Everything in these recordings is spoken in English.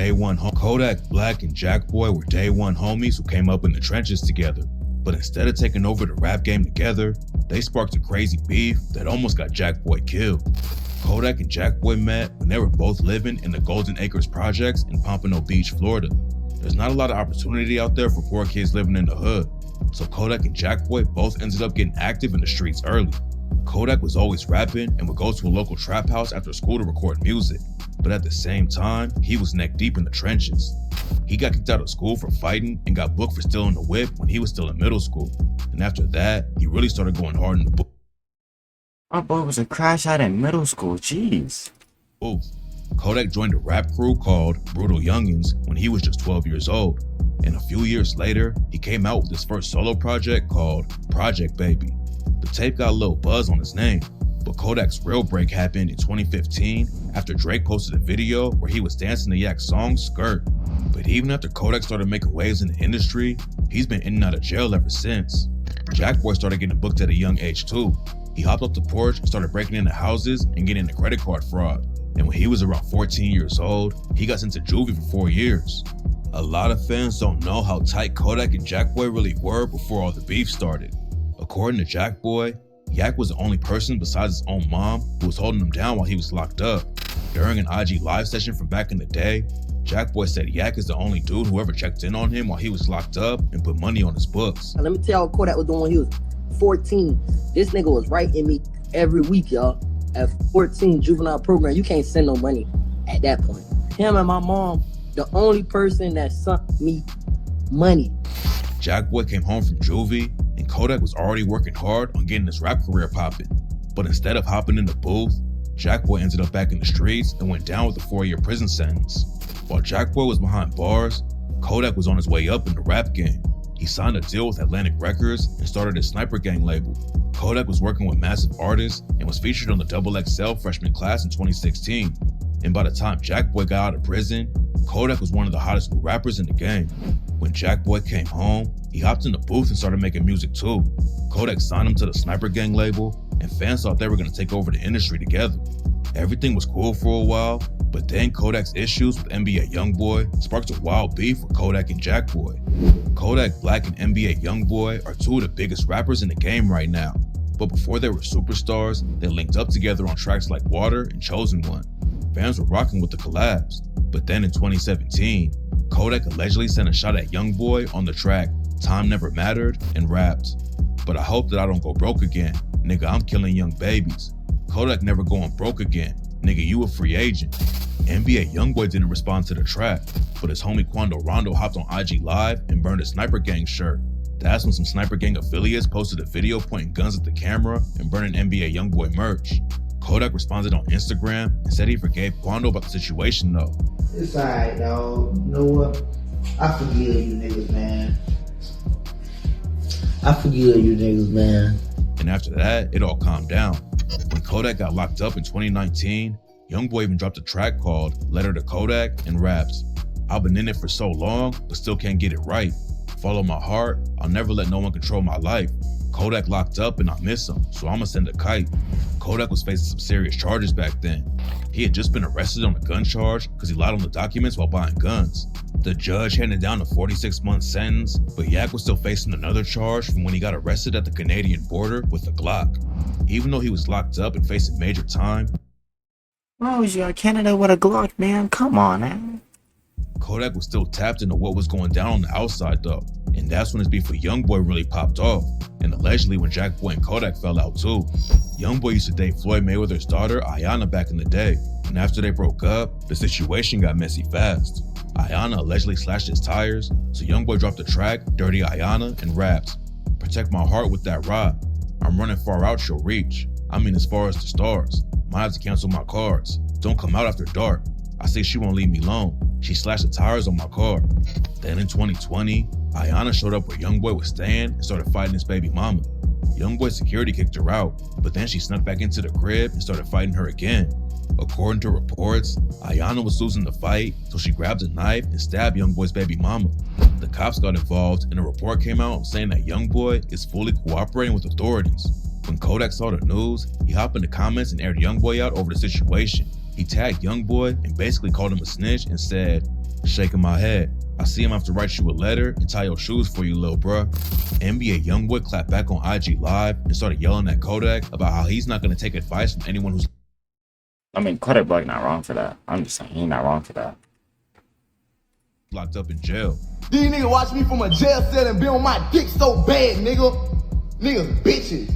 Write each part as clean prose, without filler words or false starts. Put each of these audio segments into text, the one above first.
day one Kodak, Black, and Jackboy were day one homies who came up in the trenches together. But instead of taking over the rap game together, they sparked a crazy beef that almost got Jackboy killed. Kodak and Jackboy met when they were both living in the Golden Acres projects in Pompano Beach, Florida. There's not a lot of opportunity out there for poor kids living in the hood, so Kodak and Jackboy both ended up getting active in the streets early. Kodak was always rapping and would go to a local trap house after school to record music, but at the same time, he was neck deep in the trenches. He got kicked out of school for fighting and got booked for stealing the whip when he was still in middle school, and after that, he really started going hard in the book. My boy was a crash out in middle school, jeez. Ooh. Kodak joined a rap crew called Brutal Youngins when he was just 12 years old, and a few years later, he came out with his first solo project called Project Baby. The tape got a little buzz on his name, but Kodak's real break happened in 2015 after Drake posted a video where he was dancing to Yak's song Skirt. But even after Kodak started making waves in the industry, he's been in and out of jail ever since. Jackboy started getting booked at a young age too. He hopped off the porch and started breaking into houses and getting into credit card fraud. And when he was around 14 years old, he got sent to juvie for 4 years. A lot of fans don't know how tight Kodak and Jackboy really were before all the beef started. According to Jackboy, Yak was the only person besides his own mom who was holding him down while he was locked up. During an IG live session from back in the day, Jackboy said Yak is the only dude who ever checked in on him while he was locked up and put money on his books. Let me tell you what Kodak was doing when he was 14. This nigga was writing me every week, y'all. At 14, juvenile program, you can't send no money at that point. Him and my mom, the only person that sent me money. Jackboy came home from juvie, and Kodak was already working hard on getting his rap career popping. But instead of hopping in the booth, Jackboy ended up back in the streets and went down with a 4-year prison sentence. While Jackboy was behind bars, Kodak was on his way up in the rap game. He signed a deal with Atlantic Records and started his Sniper Gang label. Kodak was working with massive artists and was featured on the XXL freshman class in 2016. And by the time Jackboy got out of prison, Kodak was one of the hottest new rappers in the game. When Jackboy came home, he hopped in the booth and started making music too. Kodak signed him to the Sniper Gang label, and fans thought they were going to take over the industry together. Everything was cool for a while, but then Kodak's issues with NBA Youngboy sparked a wild beef with Kodak and Jackboy. Kodak, Black, and NBA Youngboy are two of the biggest rappers in the game right now, but before they were superstars, they linked up together on tracks like Water and Chosen One. Fans were rocking with the collabs, but then in 2017, Kodak allegedly sent a shot at Youngboy on the track Time Never Mattered and rapped, "But I hope that I don't go broke again. Nigga, I'm killing young babies. Kodak never going broke again. Nigga, you a free agent." NBA Youngboy didn't respond to the track, but his homie Quando Rondo hopped on IG Live and burned a Sniper Gang shirt. That's when some Sniper Gang affiliates posted a video pointing guns at the camera and burning NBA Youngboy merch. Kodak responded on Instagram and said he forgave Quando about the situation though. It's alright, dog. You know what? I forgive you niggas, man. I forgive you niggas, man. And after that, it all calmed down. When Kodak got locked up in 2019, Youngboy even dropped a track called Letter to Kodak and raps, "I've been in it for so long, but still can't get it right. Follow my heart, I'll never let no one control my life. Kodak locked up and I miss him, so I'ma send a kite." Kodak was facing some serious charges back then. He had just been arrested on a gun charge because he lied on the documents while buying guns. The judge handed down a 46-month sentence, but Yak was still facing another charge from when he got arrested at the Canadian border with a Glock. Even though he was locked up and facing major time, Oh, you got Canada with a Glock, man. Come on, man. Kodak was still tapped into what was going down on the outside though, and that's when his beef with Youngboy really popped off, and allegedly when Jackboy and Kodak fell out too. Youngboy used to date Floyd Mayweather's daughter, Ayanna, back in the day, and after they broke up, the situation got messy fast. Ayanna allegedly slashed his tires, so Youngboy dropped the track Dirty Ayanna and rapped, "Protect my heart with that rod. I'm running far out your reach. I mean as far as the stars. Might have to cancel my cards. Don't come out after dark. I say she won't leave me alone. She slashed the tires on my car." Then in 2020, Ayanna showed up where Youngboy was staying and started fighting his baby mama. Youngboy's security kicked her out, but then she snuck back into the crib and started fighting her again. According to reports, Ayanna was losing the fight, so she grabbed a knife and stabbed Youngboy's baby mama. The cops got involved and a report came out saying that Youngboy is fully cooperating with authorities. When Kodak saw the news, he hopped in the comments and aired Youngboy out over the situation. He tagged Youngboy and basically called him a snitch and said, Shaking my head. I see him have to write you a letter and tie your shoes for you, lil' bruh. NBA Youngboy clapped back on IG Live and started yelling at Kodak about how he's not gonna take advice from anyone who's I mean, Kodak Black not wrong for that. I'm just saying, he not wrong for that. locked up in jail. These niggas watch me from a jail cell and be on my dick so bad, nigga. Niggas bitches.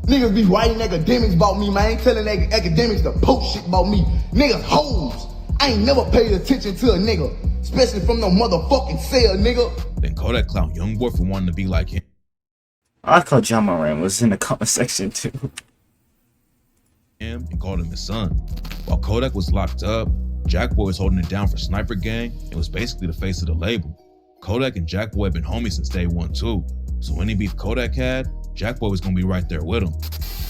Niggas be writing academics about me, man. I ain't telling academics to post shit about me. Niggas hoes. I ain't never paid attention to a nigga, especially from no motherfucking cell, nigga. Then Kodak clowned Youngboy for wanting to be like him. I thought John Moran was in the comment section too. And called him his son. While Kodak was locked up, Jackboy was holding it down for Sniper Gang and was basically the face of the label. Kodak and Jackboy have been homies since day one too, so any beef Kodak had, Jackboy was gonna be right there with him.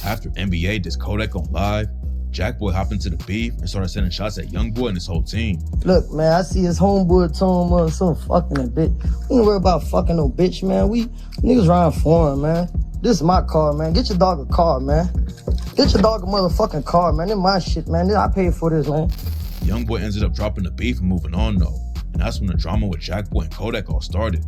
After NBA dissed Kodak on Live, Jackboy hopped into the beef and started sending shots at Youngboy and his whole team. Look, man, I see his homeboy telling him some fucking a bitch. We ain't worry about fucking no bitch, man. We niggas riding for him, man. This is my car, man. Get your dog a car, man. Get your dog a motherfucking car, man. This my shit, man. I paid for this, man. Youngboy ended up dropping the beef and moving on though, and that's when the drama with Jackboy and Kodak all started.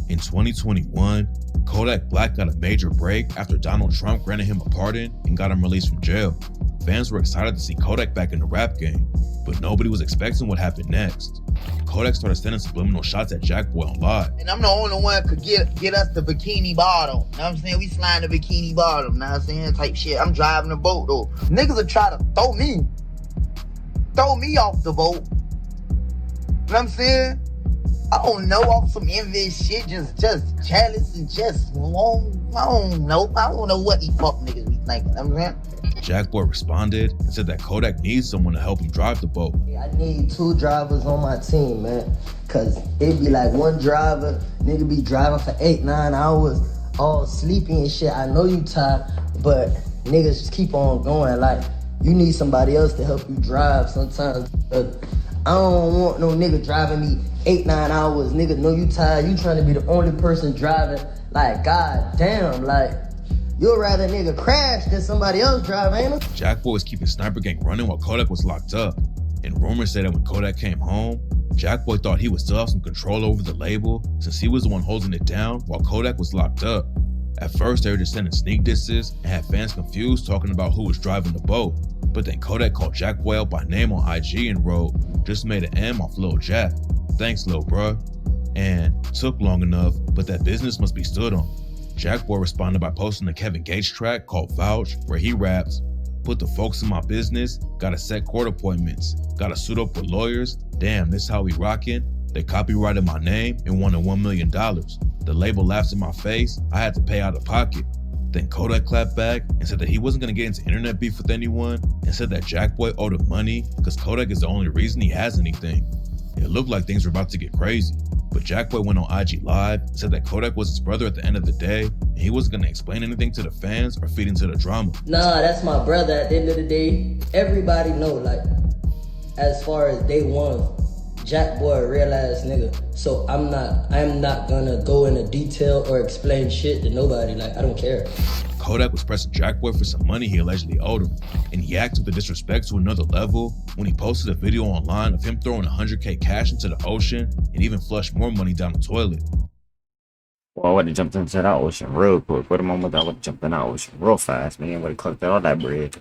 In 2021, Kodak Black got a major break after Donald Trump granted him a pardon and got him released from jail. Fans were excited to see Kodak back in the rap game, but nobody was expecting what happened next. Kodak started sending subliminal shots at Jackboy on Live. And I'm the only one could get us the bikini bottom. Know what I'm saying? We slide the bikini bottom, know what I'm saying? Type shit. I'm driving the boat though. Niggas will try to throw me off the boat. Know what I'm saying? I don't know, off some envious shit, just jealous and just, I don't know what these fuck niggas be thinking, you know what I'm saying? Jackboy responded and said that Kodak needs someone to help him drive the boat. I need 2 drivers on my team, man. Cause it be like one driver, nigga be driving for 8-9 hours, all sleepy and shit. I know you tired, but niggas just keep on going. Like, you need somebody else to help you drive sometimes. I don't want no nigga driving me 8-9 hours. Nigga know you tired, you trying to be the only person driving. Like, god damn, like, you'd rather nigga crash than somebody else drive, ain't it? Jackboy was keeping Sniper Gang running while Kodak was locked up. And rumors say that when Kodak came home, Jackboy thought he would still have some control over the label since he was the one holding it down while Kodak was locked up. At first, they were just sending sneak disses and had fans confused talking about who was driving the boat. But then Kodak called Jackboy out by name on IG and wrote, "Just made an M off Lil Jack. Thanks, Lil bruh." And took long enough, but that business must be stood on. Jackboy responded by posting a Kevin Gates track called Vouch, where he raps, "Put the folks in my business, gotta set court appointments, gotta suit up with lawyers, damn, this how we rockin'. They copyrighted my name and wanted $1 million. The label laughs in my face, I had to pay out of pocket." Then Kodak clapped back and said that he wasn't gonna get into internet beef with anyone and said that Jackboy owed him money because Kodak is the only reason he has anything. It looked like things were about to get crazy, but Jackboy went on IG Live and said that Kodak was his brother at the end of the day and he wasn't gonna explain anything to the fans or feed into the drama. Nah, that's my brother at the end of the day. Everybody know, like, as far as day one, Jackboy a real ass nigga. So I'm not gonna go into detail or explain shit to nobody. Like, I don't care. Kodak was pressing Jackboy for some money he allegedly owed him, and he acted the disrespect to another level when he posted a video online of him throwing $100K cash into the ocean and even flushed more money down the toilet. Well, I would have jumped into that ocean real quick. What a moment I would have jumped in that ocean real fast, man. Would have collected all that bread.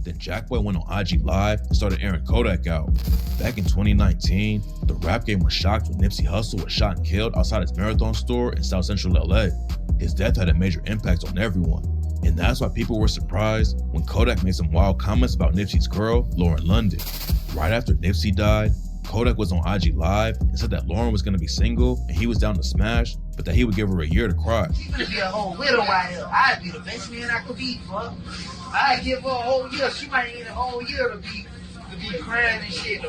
Then Jackboy went on IG Live and started airing Kodak out. Back in 2019, the rap game was shocked when Nipsey Hussle was shot and killed outside his Marathon store in South Central LA. His death had a major impact on everyone, and that's why people were surprised when Kodak made some wild comments about Nipsey's girl, Lauren London. Right after Nipsey died, Kodak was on IG Live and said that Lauren was gonna be single and he was down to smash, but that he would give her a year to cry. She gonna be a whole widow right here. I'd be the best man I could be, fuck. I'd give her a whole year. She might need a whole year to be crying and shit.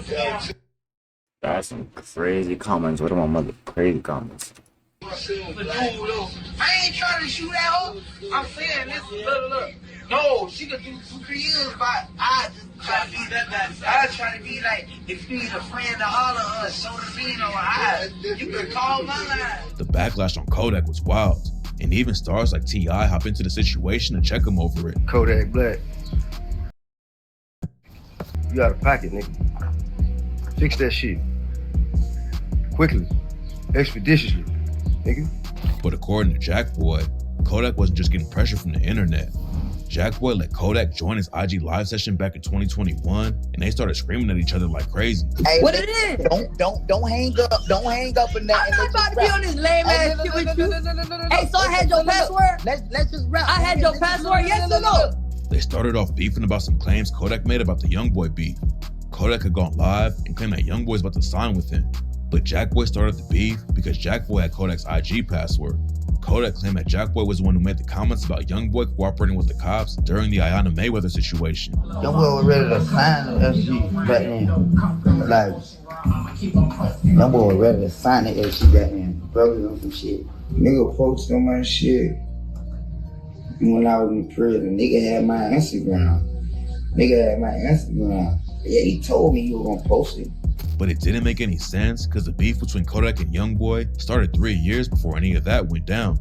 That's some crazy comments. What are my mother crazy comments? I ain't trying to shoot at her. I'm saying this. Look. No, she could do 2-3 years, but I just try to be that. I try to be like, if you need a friend to holler at her, show the lean on her eyes. You can call my line. The backlash on Kodak was wild, and even stars like tjay hop into the situation and check him over it. Kodak Black, you out of pocket, nigga. Fix that shit. quickly, expeditiously, nigga. But according to Jackboy, Kodak wasn't just getting pressure from the internet. Jackboy let Kodak join his IG live session back in 2021, and they started screaming at each other like crazy. Hey, What it is? Don't hang up. Don't hang up in that. I'm not about to be on this lame ass shit with you. Hey, so I had your password? Let's just rap. I had your password, yes or no? They started off beefing about some claims Kodak made about the Youngboy beef. Kodak had gone live and claimed that Youngboy was about to sign with him. But Jackboy started the beef because Jackboy had Kodak's IG password. Kodak claimed that Jackboy was the one who made the comments about Youngboy cooperating with the cops during the Ayanna Mayweather situation. Youngboy was ready to sign the SG back then. Like, Youngboy was ready to sign the SG back then. Brothers on some shit. Nigga post on my shit. When I was in prison, nigga had my Instagram. Yeah, he told me he was gonna post it. But it didn't make any sense because the beef between Kodak and Youngboy started 3 years before any of that went down.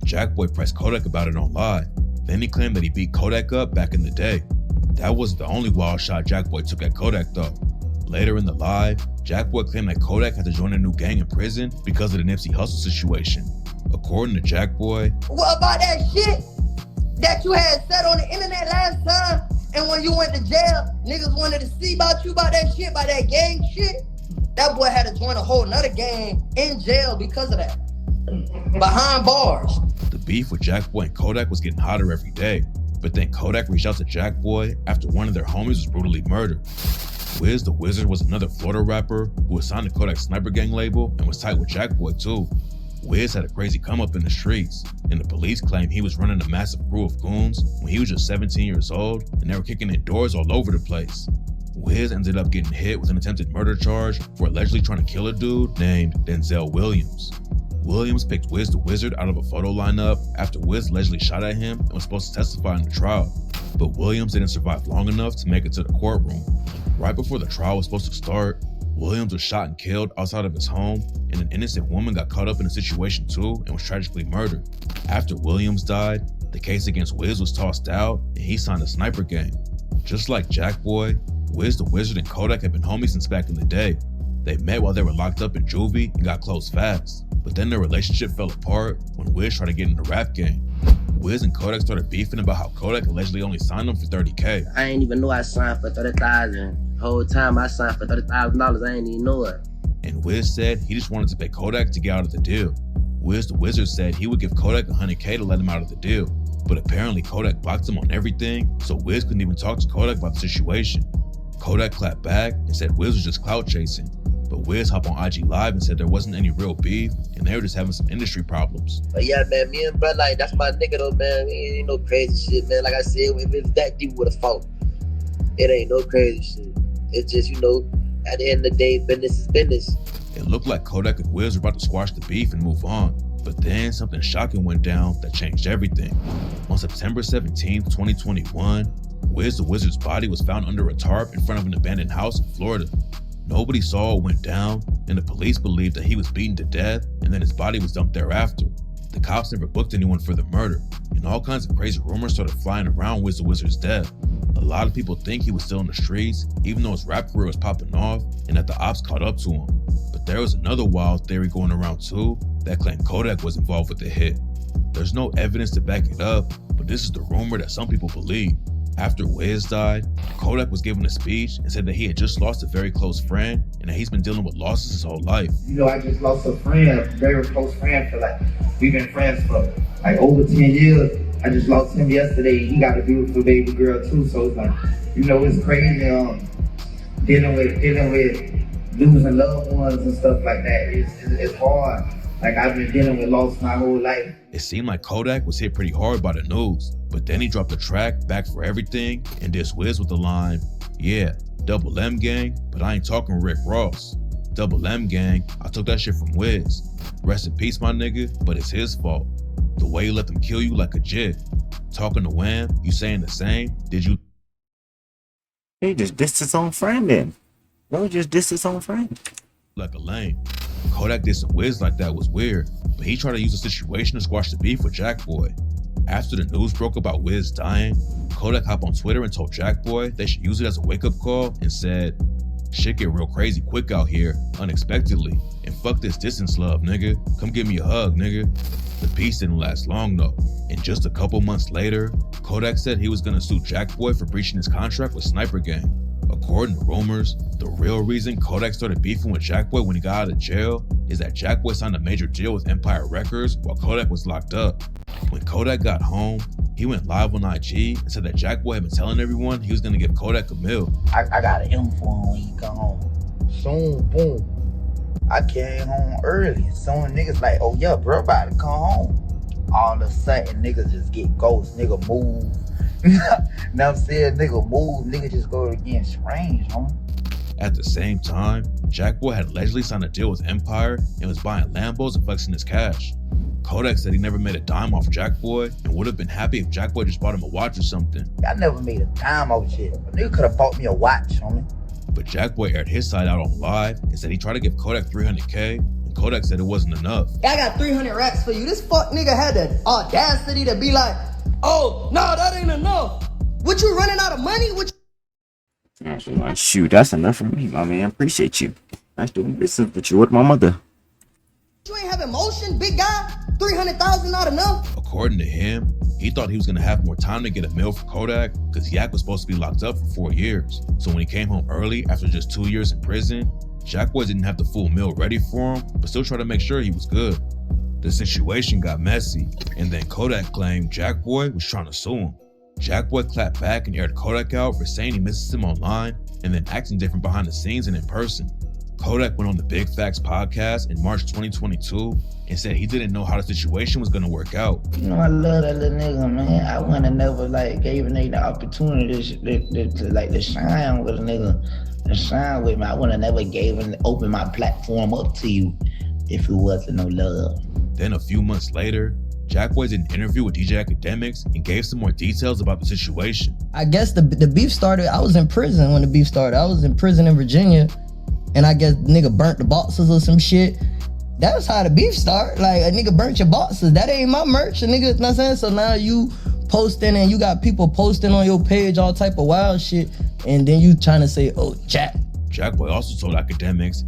Jackboy pressed Kodak about it on live. Then he claimed that he beat Kodak up back in the day. That wasn't the only wild shot Jackboy took at Kodak though. Later in the live, Jackboy claimed that Kodak had to join a new gang in prison because of the Nipsey Hussle situation. According to Jackboy, What about that shit that you had said on the internet last time? And when you went to jail, niggas wanted to see about you, about that shit, about that gang shit. That boy had to join a whole nother gang in jail because of that. Behind bars. the beef with Jackboy and Kodak was getting hotter every day. But then Kodak reached out to Jackboy after one of their homies was brutally murdered. Wiz the Wizard was another Florida rapper who was signed to Kodak's Sniper Gang label and was tight with Jackboy too. Wiz had a crazy come up in the streets, and the police claimed he was running a massive crew of goons when he was just 17 years old, and they were kicking in doors all over the place. Wiz ended up getting hit with an attempted murder charge for allegedly trying to kill a dude named Denzel Williams. Williams picked Wiz the Wizard out of a photo lineup after Wiz allegedly shot at him and was supposed to testify in the trial, but Williams didn't survive long enough to make it to the courtroom. Right before the trial was supposed to start, Williams was shot and killed outside of his home, and an innocent woman got caught up in the situation too and was tragically murdered. After Williams died, the case against Wiz was tossed out and he signed a Sniper Gang. Just like Jackboy, Wiz the Wizard and Kodak had been homies since back in the day. They met while they were locked up in juvie and got close fast, but then their relationship fell apart when Wiz tried to get in the rap game. Wiz and Kodak started beefing about how Kodak allegedly only signed him for $30K. I ain't even know I signed for $30,000. Whole time I signed for $30,000, I ain't even know it. And Wiz said he just wanted to pay Kodak to get out of the deal. Wiz the Wizard said he would give Kodak $100K to let him out of the deal, but apparently Kodak blocked him on everything, so Wiz couldn't even talk to Kodak about the situation. Kodak clapped back and said Wiz was just clout chasing, but Wiz hopped on IG Live and said there wasn't any real beef and they were just having some industry problems. But yeah, man, me and bro, like, that's my nigga though, man. He ain't no crazy shit, man. Like I said, if it's that deep with a fault, it ain't no crazy shit. It's just, you know, at the end of the day, business is business. It looked like Kodak and Wiz were about to squash the beef and move on, but then something shocking went down that changed everything. On September 17th, 2021, Wiz the Wizard's body was found under a tarp in front of an abandoned house in Florida. Nobody saw what went down, and the police believed that he was beaten to death and then his body was dumped thereafter. The cops never booked anyone for the murder, and all kinds of crazy rumors started flying around Wiz the Wizard's death. A lot of people think he was still in the streets, even though his rap career was popping off and that the ops caught up to him. But there was another wild theory going around too that claimed Kodak was involved with the hit. There's no evidence to back it up, but this is the rumor that some people believe. After Wiz died, Kodak was given a speech and said that he had just lost a very close friend and that he's been dealing with losses his whole life. You know, I just lost a friend, a very close friend we've been friends for like over 10 years. I just lost him yesterday. He got a beautiful baby girl too, so it's like, you know, it's crazy dealing with losing loved ones and stuff like that. It's hard. Like, I've been dealing with loss my whole life. It seemed like Kodak was hit pretty hard by the news, but then he dropped the track Back for Everything and dissed Wiz with the line, "Yeah, Double M Gang, but I ain't talking Rick Ross. Double M Gang, I took that shit from Wiz. Rest in peace, my nigga, but it's his fault. The way you let them kill you like a jit. Talking to Wham, you saying the same? Did you?" He just dissed his own friend then. Bro just dissed his own friend. Like a lame. Kodak dissing Wiz like that was weird, but he tried to use the situation to squash the beef with Jackboy. After the news broke about Wiz dying, Kodak hopped on Twitter and told Jackboy they should use it as a wake-up call and said, Shit get real crazy quick out here, unexpectedly. And fuck this distance love, nigga. Come give me a hug, nigga. The peace didn't last long though. And just a couple months later, Kodak said he was gonna sue Jackboy for breaching his contract with Sniper Gang. According to rumors, the real reason Kodak started beefing with Jackboy when he got out of jail is that Jackboy signed a major deal with Empire Records while Kodak was locked up. When Kodak got home, he went live on IG and said that Jackboy had been telling everyone he was gonna give Kodak a meal. I got an info on when you come home. Soon, boom. I came home early. Soon niggas like, oh yeah, bro, about to come home. All of a sudden, niggas just get ghost. Nigga move. Now I'm saying, nigga move. Nigga just go against strange, homie. At the same time, Jackboy had allegedly signed a deal with Empire and was buying Lambos and flexing his cash. Kodak said he never made a dime off Jackboy and would have been happy if Jackboy just bought him a watch or something. I never made a dime off shit. A nigga could have bought me a watch, homie. But Jackboy aired his side out on live and said he tried to give Kodak $300K, and Kodak said it wasn't enough. I got 300 racks for you. This fuck nigga had the audacity to be like, oh, no, that ain't enough. What, you running out of money? What I was like, shoot, that's enough for me, my man. Appreciate you. Nice doing business with you with my mother. you ain't have emotion, big guy? 300,000 not enough? According to him, he thought he was gonna have more time to get a meal for Kodak because Yak was supposed to be locked up for 4 years. So when he came home early after just 2 years in prison, Jackboy didn't have the full meal ready for him, but still tried to make sure he was good. The situation got messy, and then Kodak claimed Jackboy was trying to sue him. Jackboy clapped back and aired Kodak out for saying he misses him online and then acting different behind the scenes and in person. Kodak went on the Big Facts podcast in March 2022 and said he didn't know how the situation was gonna work out. You know, I love that little nigga, man. I wouldn't have never gave a nigga the opportunity to shine with a nigga, to shine with me. I wouldn't have never opened my platform up to you if it wasn't no love. Then a few months later, Jackboy did an interview with DJ Academics and gave some more details about the situation. I guess the beef started, I was in prison when the beef started. I was in prison in Virginia, and I guess nigga burnt the boxes or some shit. That was how the beef started. Like, a nigga burnt your boxes. That ain't my merch, a nigga, you know what I'm saying? So now you posting and you got people posting on your page all type of wild shit, and then you trying to say, oh, Jackboy also told Academics,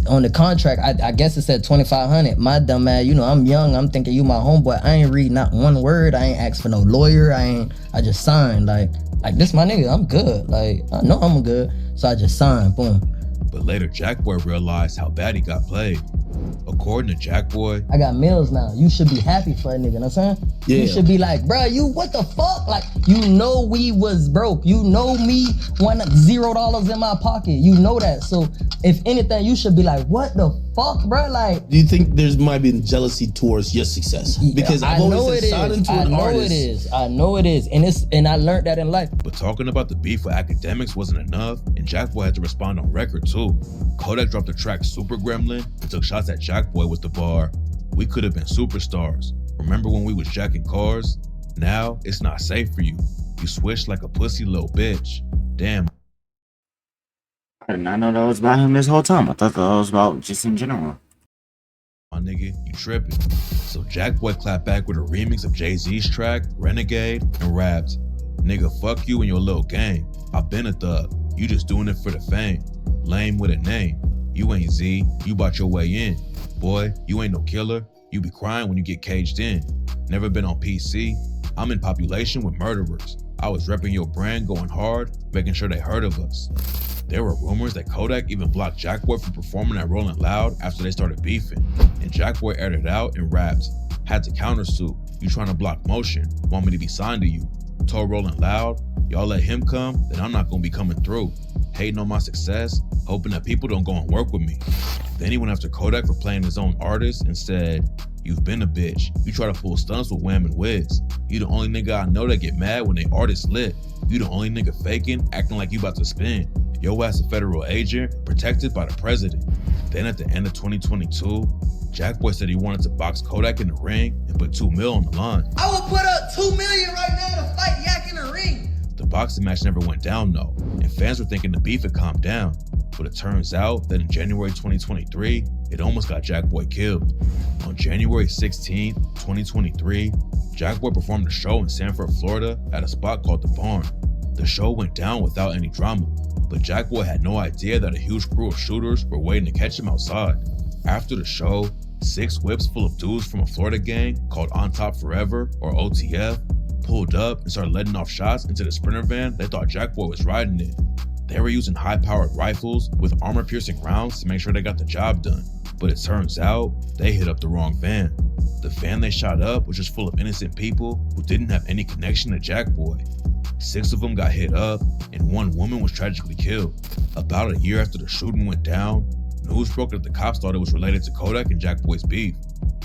on the contract, I guess it said 2,500. My dumb ass, you know, I'm young. I'm thinking you my homeboy. I ain't read not one word. I ain't asked for no lawyer. I just signed. Like this my nigga. I'm good. Like, I know I'm good. So I just signed. Boom. But later, Jackboy realized how bad he got played. According to Jackboy, I got meals now. You should be happy for a nigga, you know what I'm saying? Yeah. You should be like, bro, you what the fuck? Like, you know we was broke. You know me wanted $0 in my pocket. You know that. So if anything, you should be like, what the fuck, bro? Like, do you think there's might be jealousy towards your success? Because I've always said silent to an artist. I know it is. And I learned that in life. But talking about the beef with Academics wasn't enough, and Jackboy had to respond on record too. Kodak dropped the track Super Gremlin and took shots at Jackboy with the bar, "We could have been superstars. Remember when we was jacking cars? Now it's not safe for you. You switched like a pussy little bitch. Damn." I did not know that was about him this whole time. I thought that was about just in general. My nigga, you tripping. So Jackboy clapped back with a remix of Jay-Z's track, Renegade, and rapped, "Nigga, fuck you and your little gang. I been a thug. You just doing it for the fame. Lame with a name. You ain't Z, you bought your way in. Boy, you ain't no killer. You be crying when you get caged in. Never been on PC. I'm in population with murderers. I was repping your brand, going hard, making sure they heard of us." There were rumors that Kodak even blocked Jackboy from performing at Rolling Loud after they started beefing. And Jackboy aired it out and rapped, "Had to countersue. You trying to block motion. Want me to be signed to you. Told Rolling Loud, y'all let him come, then I'm not gonna be coming through. Hating on my success, hoping that people don't go and work with me." Then he went after Kodak for playing his own artist and said, "You've been a bitch. You try to pull stunts with Wham and Wiz. You the only nigga I know that get mad when they artists lit. You the only nigga faking, acting like you about to spin. Yo ass a federal agent, protected by the president." Then at the end of 2022, Jackboy said he wanted to box Kodak in the ring and put $2 million on the line. "I would put up $2 million right now to fight Yak in the ring." The boxing match never went down though, and fans were thinking the beef had calmed down. But it turns out that in January 2023, it almost got Jackboy killed. On January 16, 2023, Jackboy performed a show in Sanford, Florida at a spot called The Barn. The show went down without any drama. but Jackboy had no idea that a huge crew of shooters were waiting to catch him outside. After the show, 6 whips full of dudes from a Florida gang called On Top Forever, or OTF, pulled up and started letting off shots into the Sprinter van they thought Jackboy was riding in. They were using high-powered rifles with armor-piercing rounds to make sure they got the job done, but it turns out they hit up the wrong van. The van they shot up was just full of innocent people who didn't have any connection to Jackboy. 6 of them got hit up, and 1 woman was tragically killed. About a year after the shooting went down, news broke that the cops thought it was related to Kodak and Jackboy's beef.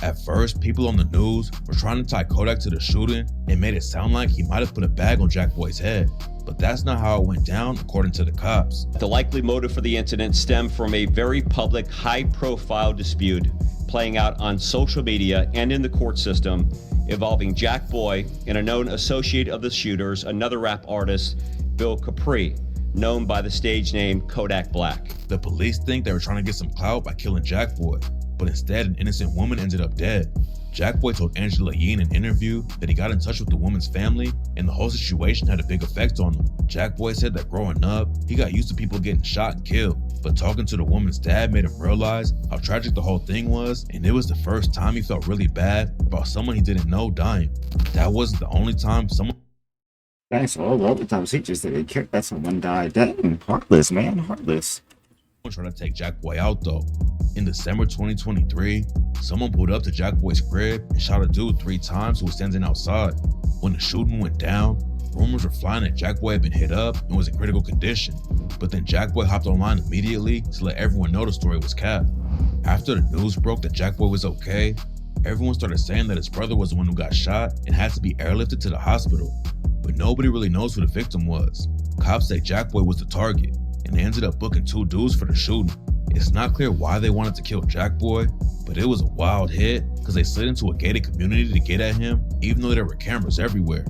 At first, people on the news were trying to tie Kodak to the shooting and made it sound like he might have put a bag on Jackboy's head, but that's not how it went down according to the cops. The likely motive for the incident stemmed from a very public, high-profile dispute playing out on social media and in the court system involving Jackboy and a known associate of the shooters, another rap artist, Bill Capri, known by the stage name Kodak Black. The police think they were trying to get some clout by killing Jackboy, but instead an innocent woman ended up dead. Jackboy told Angela Yee in an interview that he got in touch with the woman's family and the whole situation had a big effect on him. Jackboy said that growing up, he got used to people getting shot and killed, but talking to the woman's dad made him realize how tragic the whole thing was, and it was the first time he felt really bad about someone he didn't know dying. That wasn't the only time someone... Thanks for all the other times he just didn't care that someone died. Damn, heartless, man, heartless. Trying to take Jackboy out though. In December 2023, someone pulled up to Jackboy's crib and shot a dude 3 times who was standing outside. When the shooting went down, rumors were flying that Jackboy had been hit up and was in critical condition, but then Jackboy hopped online immediately to let everyone know the story was cap. After the news broke that Jackboy was okay, everyone started saying that his brother was the one who got shot and had to be airlifted to the hospital, but nobody really knows who the victim was. Cops say Jackboy was the target, and they ended up booking 2 dudes for the shooting. It's not clear why they wanted to kill Jackboy, but it was a wild hit because they slid into a gated community to get at him, even though there were cameras everywhere.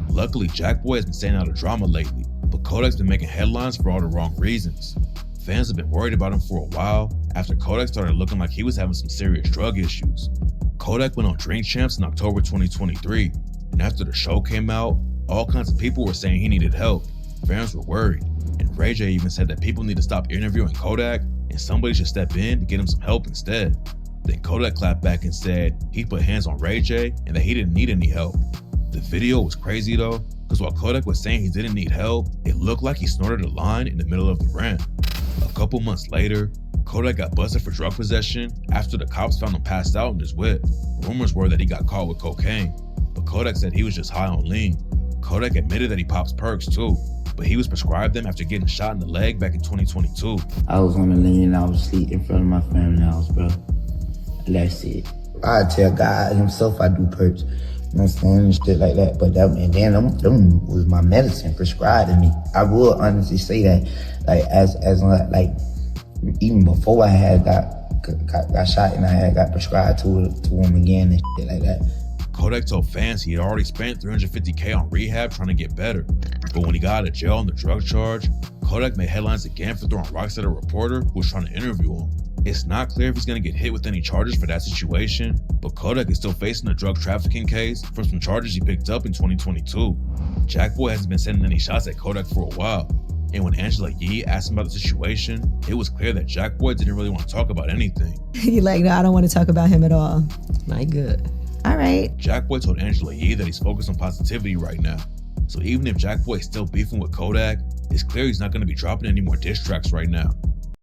Luckily, Jackboy has been staying out of drama lately, but Kodak's been making headlines for all the wrong reasons. Fans have been worried about him for a while after Kodak started looking like he was having some serious drug issues. Kodak went on Drink Champs in October 2023, and after the show came out, all kinds of people were saying he needed help. Fans were worried, and Ray J even said that people need to stop interviewing Kodak and somebody should step in to get him some help instead. Then Kodak clapped back and said he put hands on Ray J and that he didn't need any help. The video was crazy though, because while Kodak was saying he didn't need help, it looked like he snorted a line in the middle of the ramp. A couple months later, Kodak got busted for drug possession after the cops found him passed out in his whip. Rumors were that he got caught with cocaine, but Kodak said he was just high on lean. Kodak admitted that he pops perks too, but he was prescribed them after getting shot in the leg back in 2022. I was on the lean and I was asleep in front of my family house, bro. That's it. I tell God himself I do perks, you know what I'm saying, and shit like that. But them was my medicine prescribed to me. I will honestly say that, like, as even before I had got shot and I had got prescribed to him again and shit like that. Kodak told fans he had already spent $350K on rehab trying to get better. But when he got out of jail on the drug charge, Kodak made headlines again for throwing rocks at a reporter who was trying to interview him. It's not clear if he's going to get hit with any charges for that situation, but Kodak is still facing a drug trafficking case from some charges he picked up in 2022. Jackboy hasn't been sending any shots at Kodak for a while, and when Angela Yee asked him about the situation, it was clear that Jackboy didn't really want to talk about anything. You're like, no, I don't want to talk about him at all. My good. All right. Jackboy told Angela Yee that he's focused on positivity right now. So even if Jackboy is still beefing with Kodak, it's clear he's not going to be dropping any more diss tracks right now.